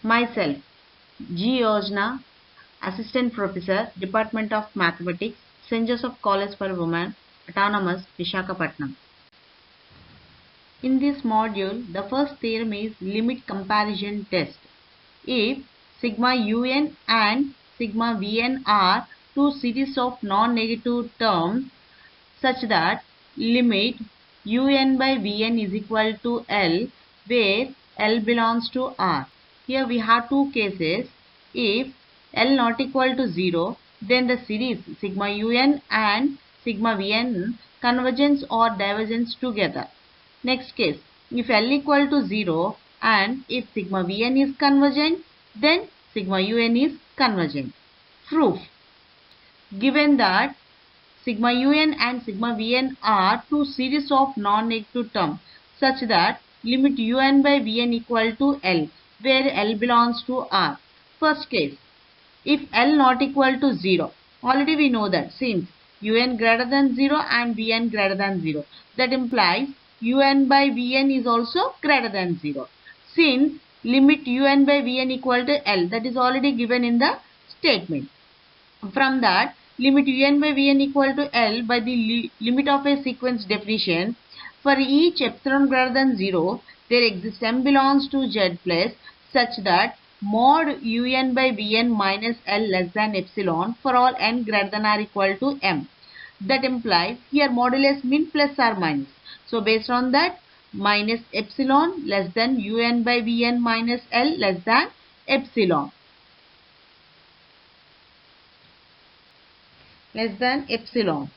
Myself, G. Yojana, Assistant Professor, Department of Mathematics, St. Joseph College for Women, Autonomous, Visakhapatnam. In this module, the first theorem is limit comparison test. If sigma un and sigma vn are two series of non-negative terms such that limit un by vn is equal to L, where L belongs to R. Here we have two cases. If L not equal to 0, then the series sigma un and sigma vn convergence or divergence together. Next case, if L equal to 0 and if sigma vn is convergent, then sigma un is convergent. Proof. Given that sigma un and sigma vn are two series of non-negative terms such that limit un by vn equal to L, where L belongs to R. First case, if L not equal to 0, already we know that since un greater than 0 and vn greater than 0, that implies un by vn is also greater than 0. Since limit un by vn equal to L, that is already given in the statement. From that, limit un by vn equal to L by the limit of a sequence definition, for each epsilon greater than 0, there exists m belongs to z plus such that mod un by vn minus L less than epsilon for all n greater than or equal to m. That implies here modulus mean plus or minus. So based on that, minus epsilon less than un by vn minus L less than epsilon. Less than epsilon.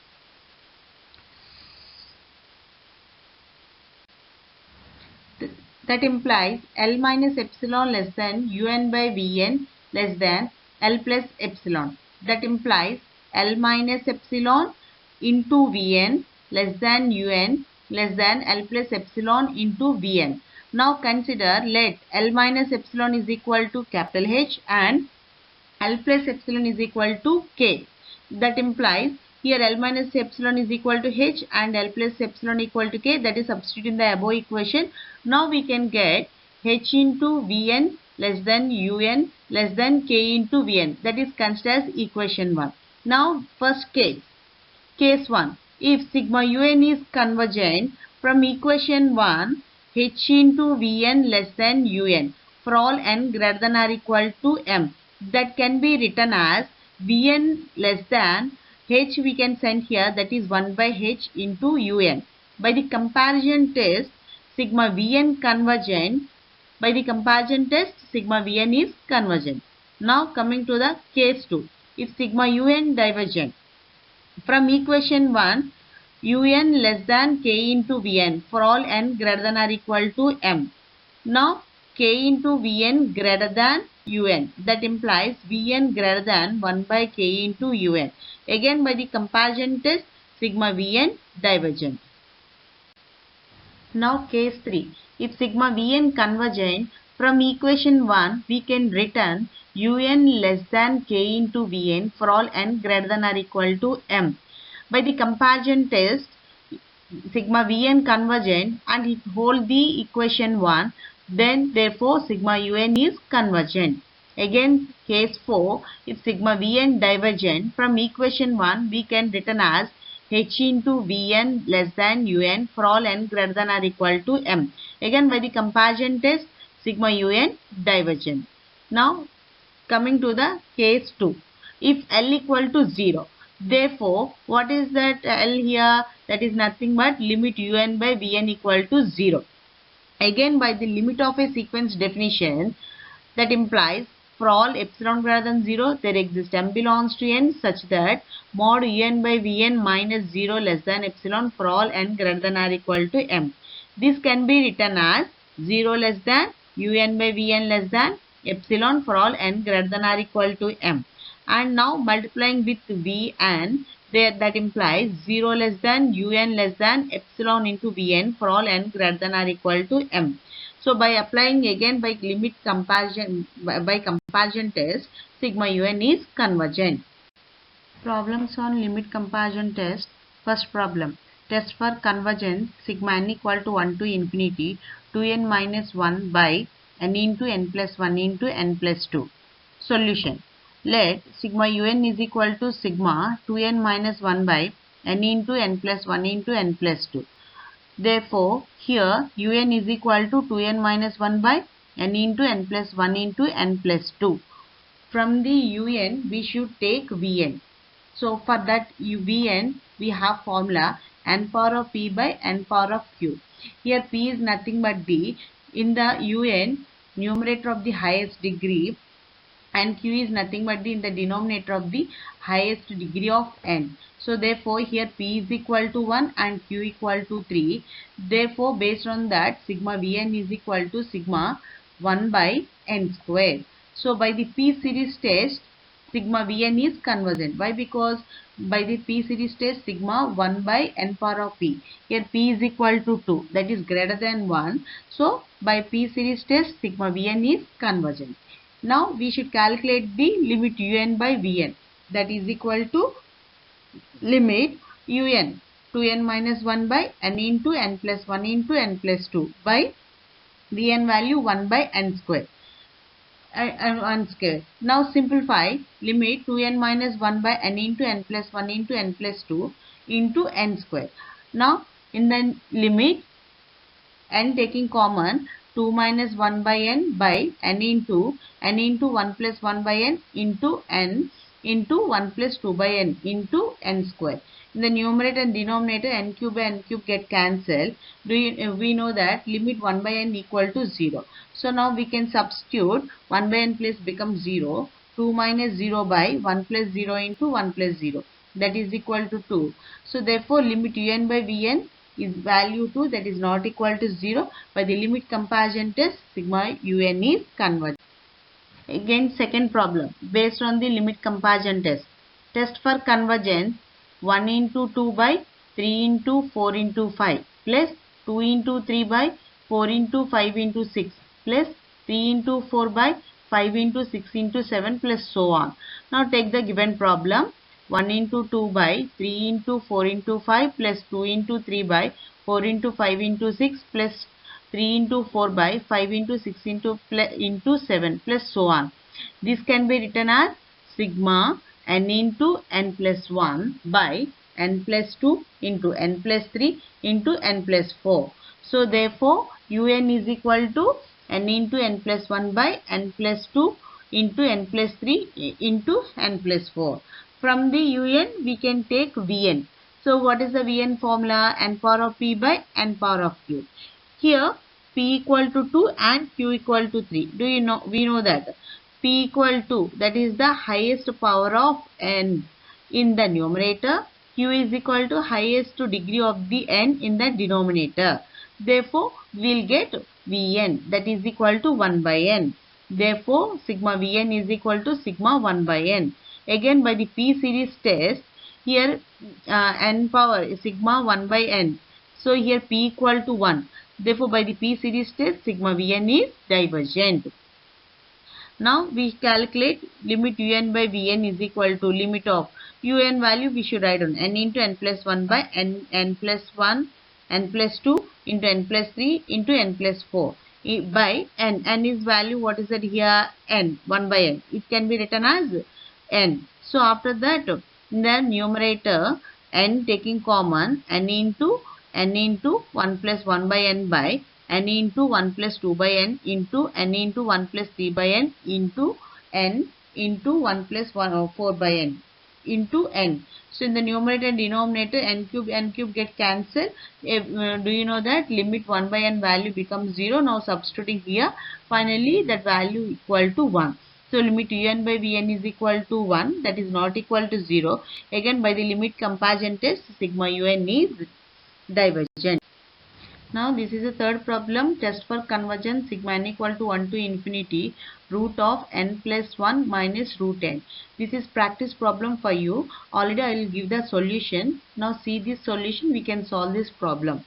That implies L minus epsilon less than un by vn less than L plus epsilon. That implies L minus epsilon into vn less than un less than L plus epsilon into vn. Now consider, let L minus epsilon is equal to capital H and L plus epsilon is equal to k. That implies here L minus epsilon is equal to H and L plus epsilon equal to K. That is substitute in the above equation. Now we can get H into Vn less than Un less than K into Vn. That is considered as equation 1. Now first case. Case 1. If sigma Un is convergent, from equation 1, H into Vn less than Un for all n greater than or equal to m. That can be written as Vn less than H we can send here, that is 1 by H into Un. By the comparison test, sigma Vn convergent. By the comparison test, sigma Vn is convergent. Now coming to the case 2. If sigma Un divergent, from equation 1, Un less than K into Vn for all n greater than or equal to m. Now K into Vn greater than Un. That implies Vn greater than 1 by K into Un. Again by the comparison test, sigma Vn divergent. Now case 3. If sigma Vn convergent, from equation 1 we can written Un less than K into Vn for all n greater than or equal to m. By the comparison test, sigma Vn convergent and it hold the equation 1, then therefore sigma Un is convergent. Again case 4, if sigma Vn divergent, from equation 1 we can written as H into Vn less than Un for all n greater than or equal to m. Again by the comparison test, sigma Un divergent. Now coming to the case 2. If L equal to 0, therefore what is that L here? That is nothing but limit Un by Vn equal to 0. Again by the limit of a sequence definition, that implies for all epsilon greater than 0, there exists m belongs to n such that mod Un by Vn minus 0 less than epsilon for all n greater than or equal to m. This can be written as 0 less than Un by Vn less than epsilon for all n greater than or equal to m. And now multiplying with Vn, there that implies 0 less than Un less than epsilon into Vn for all n greater than or equal to m. So by applying again by limit comparison by comparison test, sigma Un is convergent. Problems on limit comparison test. First problem. Test for convergence sigma n equal to 1 to infinity 2n minus 1 by n into n plus 1 into n plus 2. Solution. Let sigma un is equal to sigma 2n minus 1 by n into n plus 1 into n plus 2. Therefore, here un is equal to 2n minus 1 by n into n plus 1 into n plus 2. From the un, we should take vn. So, for that vn, we have formula n power of p by n power of q. Here p is nothing but the, in the un, numerator of the highest degree, and q is nothing but the, in the denominator of the highest degree of n. So therefore here p is equal to 1 and q equal to 3. Therefore based on that, sigma vn is equal to sigma 1 by n square. So by the p series test, sigma vn is convergent. Why? Because by the p series test, sigma 1 by n power of p. Here p is equal to 2, that is greater than 1. So by p series test, sigma vn is convergent. Now we should calculate the limit un by vn, that is equal to limit un 2n minus 1 by n into n plus 1 into n plus 2 by vn value 1 by n square. Now simplify limit 2n minus 1 by n into n plus 1 into n plus 2 into n square. Now in the limit n taking common, 2 minus 1 by n by n into 1 plus 1 by n into n into 1 plus 2 by n into n square. In the numerator and denominator, n cube by n cube get cancelled. We know that limit 1 by n equal to 0. So now we can substitute 1 by n place becomes 0. 2 minus 0 by 1 plus 0 into 1 plus 0, that is equal to 2. So therefore limit un by vn is value 2, that is not equal to 0. By the limit comparison test, sigma un is convergent. Again second problem based on the limit comparison test. Test for convergence, 1 into 2 by 3 into 4 into 5 plus 2 into 3 by 4 into 5 into 6 plus 3 into 4 by 5 into 6 into 7 plus so on. Now take the given problem. 1 into 2 by 3 into 4 into 5 plus 2 into 3 by 4 into 5 into 6 plus 3 into 4 by 5 into 6 into 7 plus so on. This can be written as sigma n into n plus 1 by n plus 2 into n plus 3 into n plus 4. So therefore un is equal to n into n plus 1 by n plus 2 into n plus 3 into n plus 4. From the un we can take vn. So what is the vn formula? N power of p by n power of q. Here p equal to 2 and q equal to 3. Do you know? We know that p equal to, that is the highest power of n in the numerator. Q is equal to highest degree of the n in the denominator. Therefore we will get vn, that is equal to 1 by n. Therefore sigma vn is equal to sigma 1 by n. Again by the p series test, here n power is sigma 1 by n. So here p equal to 1. Therefore by the p series test, sigma vn is divergent. Now we calculate limit un by vn is equal to limit of un value we should write on n into n plus 1 by n plus 1 n plus 2 into n plus 3 into n plus 4 by n is value, what is that here? N, 1 by n. It can be written as n. So after that, in the numerator, n taking common, n into 1 plus 1 by n by n into 1 plus 2 by n into n into 1 plus 3 by n into n into 1 plus 1 or 4 by n into n. So in the numerator and denominator, n cube get cancelled. Do you know that limit 1 by n value becomes 0? Now substituting here, finally that value equal to 1. So limit un by vn is equal to 1, that is not equal to 0. Again by the limit comparison test, sigma un is divergent. Now this is the third problem. Test for convergence, sigma n equal to 1 to infinity root of n plus 1 minus root n. This is practice problem for you. Already I will give the solution. Now see this solution, we can solve this problem.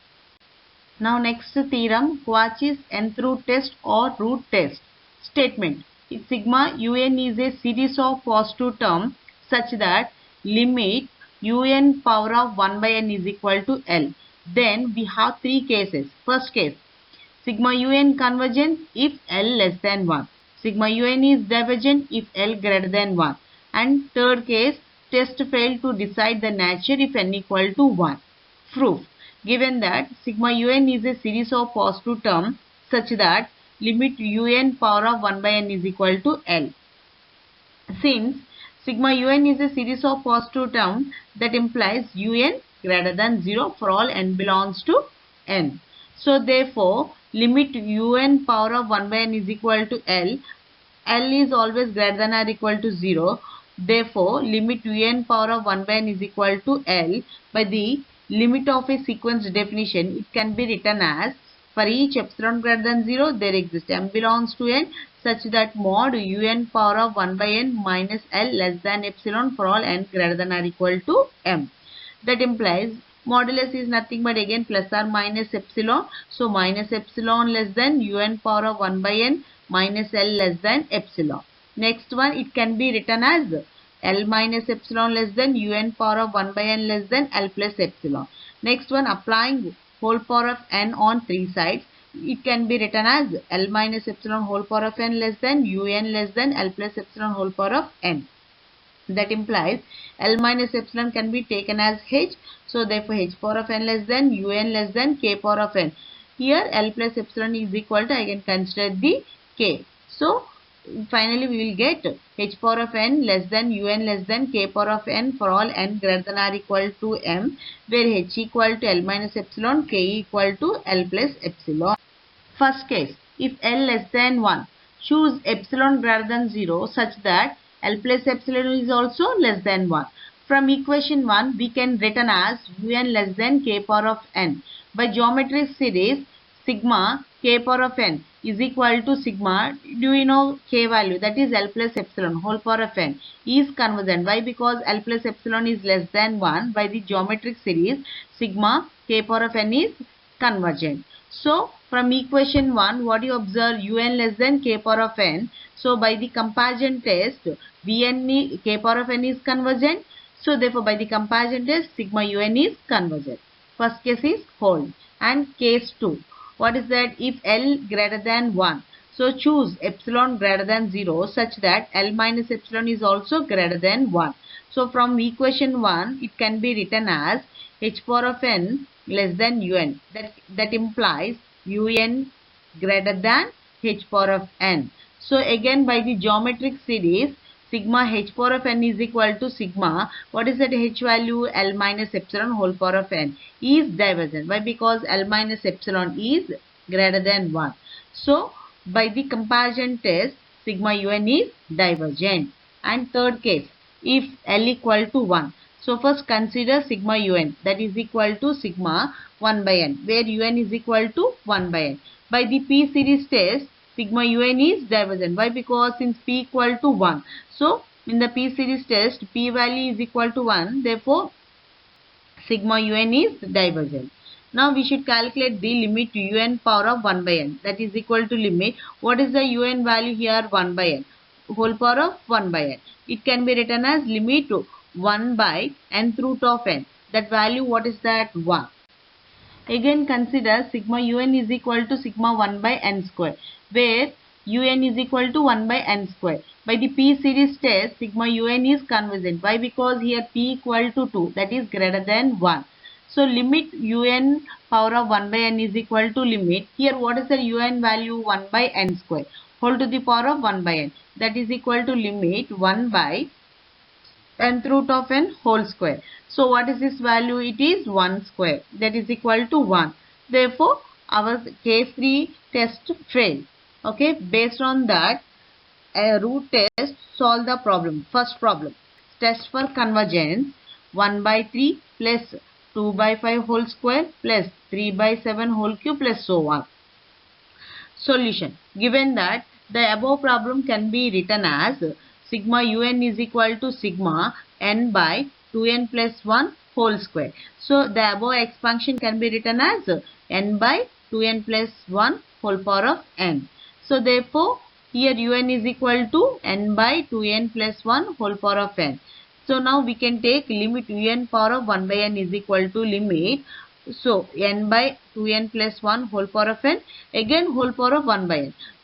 Now next theorem, Cauchy's nth root test or root test. Statement. If sigma un is a series of positive terms such that limit un power of 1 by n is equal to L. Then we have three cases. First case, Sigma un convergent if L less than 1. Sigma un is divergent if L greater than 1. And third case, test failed to decide the nature if n equal to 1. Proof. Given that sigma un is a series of positive terms such that limit un power of 1 by n is equal to L. Since sigma un is a series of positive terms, that implies un greater than 0 for all n belongs to n. So therefore, limit un power of 1 by n is equal to L. L is always greater than or equal to 0. Therefore, limit un power of 1 by n is equal to L. By the limit of a sequence definition, it can be written as for each epsilon greater than 0, there exists m belongs to n such that mod un power of 1 by n minus L less than epsilon for all n greater than or equal to m. That implies modulus is nothing but again plus or minus epsilon. So minus epsilon less than un power of 1 by n minus L less than epsilon. Next one, it can be written as L minus epsilon less than un power of 1 by n less than L plus epsilon. Next one, applying whole power of n on three sides, it can be written as L minus epsilon whole power of n less than un less than L plus epsilon whole power of n. That implies L minus epsilon can be taken as h. So therefore h power of n less than un less than k power of n. Here L plus epsilon is equal to, I can consider the k. So finally we will get h power of n less than un less than k power of n for all n greater than or equal to m, where h equal to L minus epsilon, k equal to L plus epsilon. First case, if L less than 1, choose epsilon greater than 0 such that L plus epsilon is also less than 1. From equation 1, we can written as un less than k power of n. By geometric series, sigma k power of n is equal to sigma, do you know k value, that is L plus epsilon whole power of n is convergent. Why? Because L plus epsilon is less than 1. By the geometric series, sigma k power of n is convergent. So from equation 1, what you observe, un less than k power of n. So by the comparison test, vn k power of n is convergent. So therefore by the comparison test, sigma un is convergent. First case is hold. And case 2, what is that? If L greater than 1, so choose epsilon greater than 0 such that L minus epsilon is also greater than 1. So from equation 1, it can be written as h power of n less than un. That implies un greater than h power of n. So again by the geometric series, sigma h power of n is equal to sigma, what is that h value? L minus epsilon whole power of n is divergent. Why? Because L minus epsilon is greater than 1. So by the comparison test, sigma un is divergent. And third case, if L equal to 1. So first consider sigma un, that is equal to sigma 1 by n, where un is equal to 1 by n. By the P series test, sigma un is divergent. Why? Because since P equal to 1. So in the P series test, P value is equal to 1. Therefore, sigma un is divergent. Now we should calculate the limit un power of 1 by n. That is equal to limit. What is the un value here? 1 by n. Whole power of 1 by n. It can be written as limit 1 by nth root of n. That value, what is that? 1. Again consider sigma un is equal to sigma 1 by n square, where un is equal to 1 by n square. By the P series test, sigma un is convergent. Why? Because here P equal to 2, that is greater than 1. So limit un power of 1 by n is equal to limit. Here what is the un value? 1 by n square whole to the power of 1 by n. That is equal to limit 1 by nth root of n whole square. So what is this value? It is 1 square. That is equal to 1. Therefore our case 3 test failed. Okay, based on that, a root test solve the problem. First problem, test for convergence. 1 by 3 plus 2 by 5 whole square plus 3 by 7 whole cube plus so on. Solution. Given that the above problem can be written as sigma un is equal to sigma n by 2n plus 1 whole square. So the above expansion can be written as n by 2n plus 1 whole power of n. So therefore here un is equal to n by 2n plus 1 whole power of n. So now we can take limit un power of 1 by n is equal to limit So n by 2n plus 1 whole power of n, again whole power of 1 by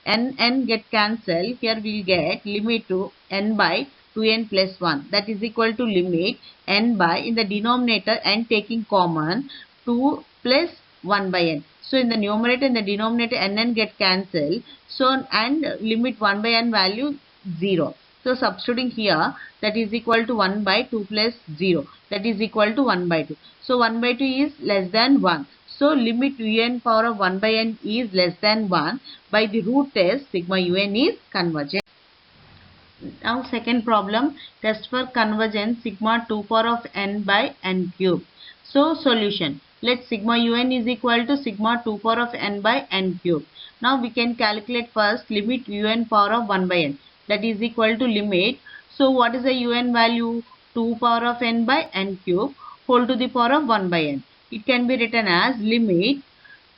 n. N get cancelled. Here we will get limit to n by 2n plus 1, that is equal to limit n by, in the denominator n taking common, 2 plus 1 by n. So in the numerator and the denominator n get cancelled. So and limit 1 by n value 0. So substituting here, that is equal to 1 by 2 plus 0, that is equal to 1 by 2. So 1 by 2 is less than 1. So limit un power of 1 by n is less than 1. By the root test, sigma un is convergent. Now second problem, test for convergence, sigma 2 power of n by n cube. So solution, let sigma un is equal to sigma 2 power of n by n cube. Now we can calculate first limit un power of 1 by n, that is equal to limit. So what is the un value? 2 power of n by n cube whole to the power of 1 by n. It can be written as limit.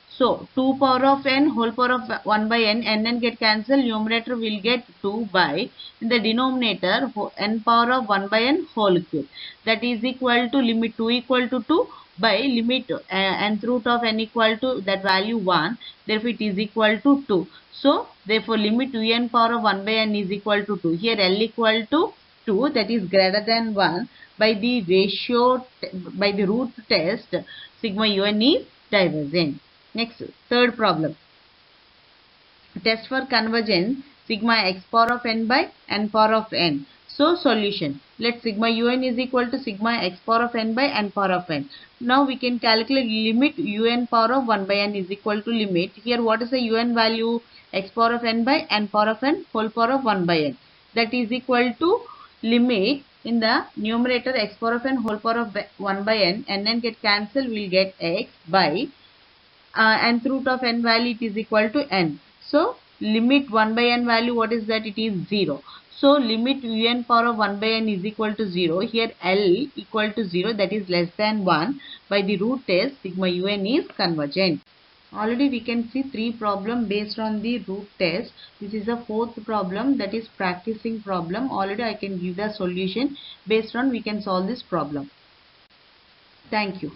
So 2 power of n whole power of 1 by n get cancelled, numerator will get 2 by, in the denominator n power of 1 by n whole cube, that is equal to limit 2 equal to 2 by limit nth root of n equal to that value 1, therefore it is equal to 2. So therefore limit un power of 1 by n is equal to 2. Here L equal to 2, that is greater than 1. By the ratio, by the root test, sigma un is divergent. Next, third problem. Test for convergence, sigma x power of n by n power of n. So solution, let sigma un is equal to sigma x power of n by n power of n. Now we can calculate limit un power of 1 by n is equal to limit. Here what is the un value? X power of n by n power of n whole power of 1 by n. That is equal to limit, in the numerator x power of n whole power of 1 by n get cancelled, we will get x by nth root of n value, it is equal to n. So limit 1 by n value, what is that? It is 0. So limit un power of 1 by n is equal to 0. Here L equal to 0, that is less than 1. By the root test, sigma un is convergent. Already we can see 3 problems based on the root test. This is the fourth problem, that is practicing problem. Already I can give the solution. Based on we can solve this problem. Thank you.